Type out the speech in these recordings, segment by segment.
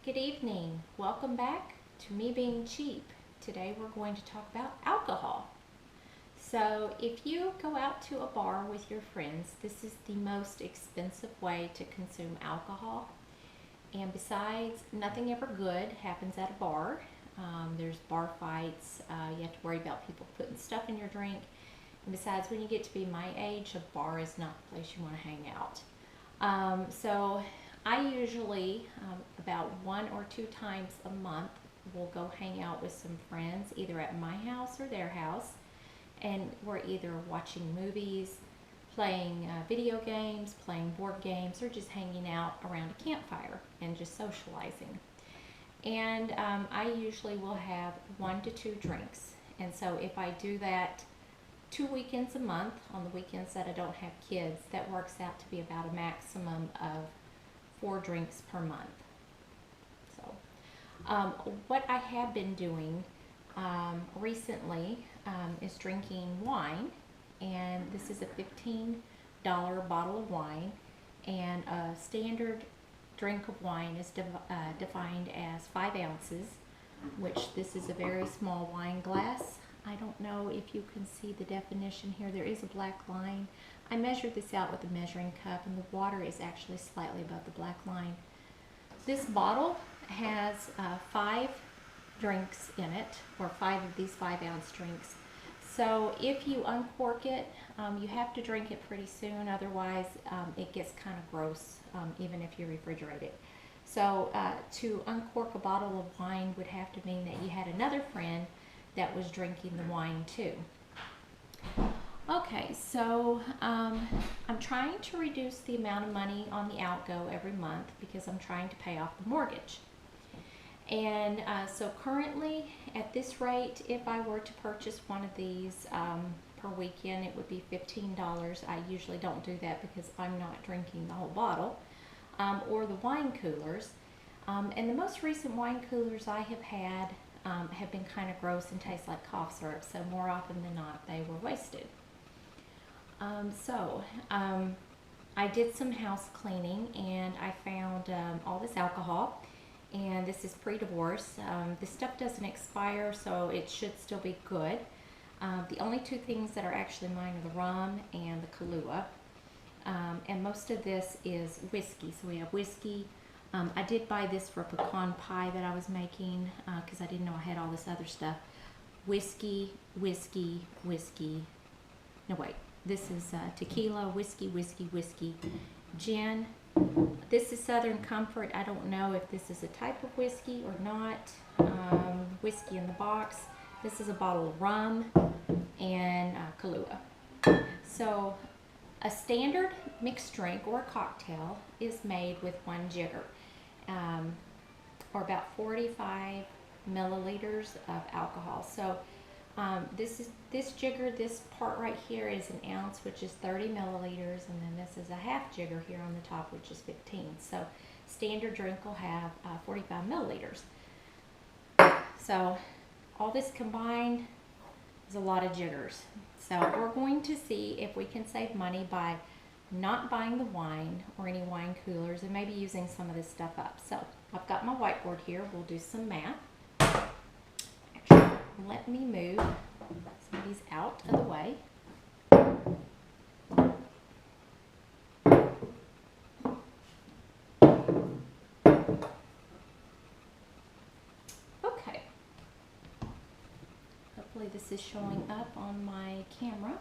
Good evening. Welcome back to Me Being Cheap. Today we're going to talk about alcohol. So if you go out to a bar with your friends, this is the most expensive way to consume alcohol. And besides, nothing ever good happens at a bar. There's bar fights. You have to worry about people putting stuff in your drink. And besides, when you get to be my age, a bar is not the place you want to hang out. So I usually, about 1 or 2 times a month, will go hang out with some friends, either at my house or their house. And we're either watching movies, playing video games, playing board games, or just hanging out around a campfire and just socializing. And I usually will have 1 to 2 drinks. And so if I do that 2 weekends a month, on the weekends that I don't have kids, that works out to be about a maximum of 4 drinks per month. So what I have been doing recently is drinking wine, and this is a $15 bottle of wine, and a standard drink of wine is defined as 5 ounces, which this is a very small wine glass. I don't know if you can see the definition here. There is a black line. I measured this out with a measuring cup, and the water is actually slightly above the black line. This bottle has 5 drinks in it, or 5 of these 5-ounce drinks. So if you uncork it, you have to drink it pretty soon, otherwise it gets kind of gross, even if you refrigerate it. So to uncork a bottle of wine would have to mean that you had another friend that was drinking the wine too. Okay, so I'm trying to reduce the amount of money on the outgo every month because I'm trying to pay off the mortgage. And so currently, at this rate, if I were to purchase one of these per weekend, it would be $15. I usually don't do that because I'm not drinking the whole bottle. Or the wine coolers. And the most recent wine coolers I have had have been kind of gross and taste like cough syrup, so more often than not they were wasted. I did some house cleaning, and I found all this alcohol, and this is pre-divorce. This stuff doesn't expire, so it should still be good. The only 2 things that are actually mine are the rum and the Kahlua, and most of this is whiskey. So we have whiskey. I did buy this for a pecan pie that I was making because I didn't know I had all this other stuff. Whiskey, whiskey, whiskey. No, wait. This is tequila, whiskey, whiskey, whiskey. Gin. This is Southern Comfort. I don't know if this is a type of whiskey or not. Whiskey in the box. This is a bottle of rum and Kahlua. So a standard mixed drink or a cocktail is made with 1 jigger, or about 45 milliliters of alcohol. So this jigger, this part right here is 1 ounce, which is 30 milliliters, and then this is a half jigger here on the top, which is 15. So standard drink will have 45 milliliters. So all this combined is a lot of jiggers. So we're going to see if we can save money by not buying the wine or any wine coolers and maybe using some of this stuff up. So I've got my whiteboard here. We'll do some math. Actually, let me move some of these out of the way. Okay. Hopefully this is showing up on my camera.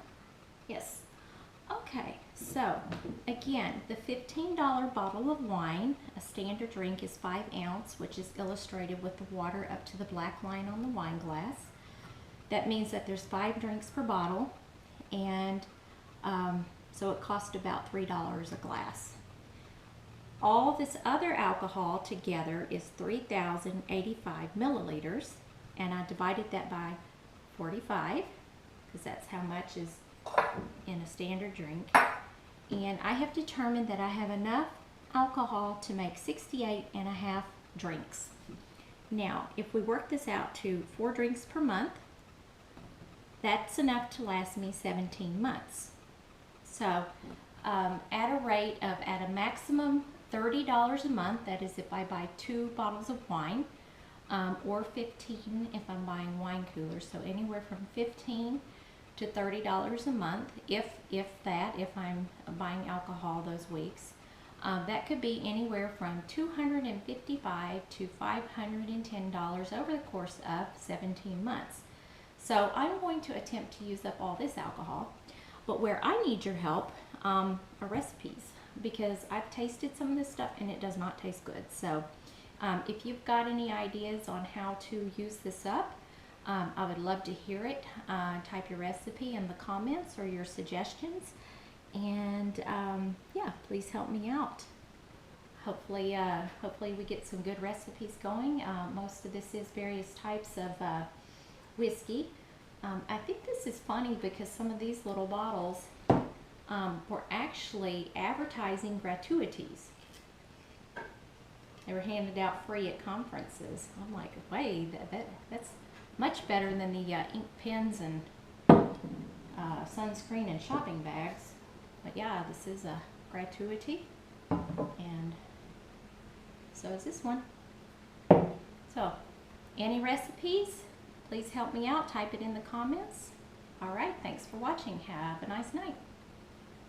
Yes. Okay, so again, the $15 bottle of wine, a standard drink is 5 ounce, which is illustrated with the water up to the black line on the wine glass. That means that there's 5 drinks per bottle, and so it costs about $3 a glass. All this other alcohol together is 3,085 milliliters, and I divided that by 45 because that's how much is in a standard drink, and I have determined that I have enough alcohol to make 68.5 drinks. Now, if we work this out to 4 drinks per month, that's enough to last me 17 months. So at a maximum $30 a month. That is if I buy 2 bottles of wine, or 15 if I'm buying wine coolers. So anywhere from 15 to $30 a month, if I'm buying alcohol those weeks. That could be anywhere from $255 to $510 over the course of 17 months. So I'm going to attempt to use up all this alcohol, but where I need your help are recipes, because I've tasted some of this stuff and it does not taste good. So if you've got any ideas on how to use this up, I would love to hear it. Type your recipe in the comments or your suggestions, and yeah, please help me out. Hopefully we get some good recipes going. Most of this is various types of whiskey. I think this is funny because some of these little bottles were actually advertising gratuities. They were handed out free at conferences. I'm like, wait, that's much better than the ink pens and sunscreen and shopping bags. But yeah, this is a gratuity, and so is this one. So, any recipes? Please help me out. Type it in the comments. All right, thanks for watching. Have a nice night.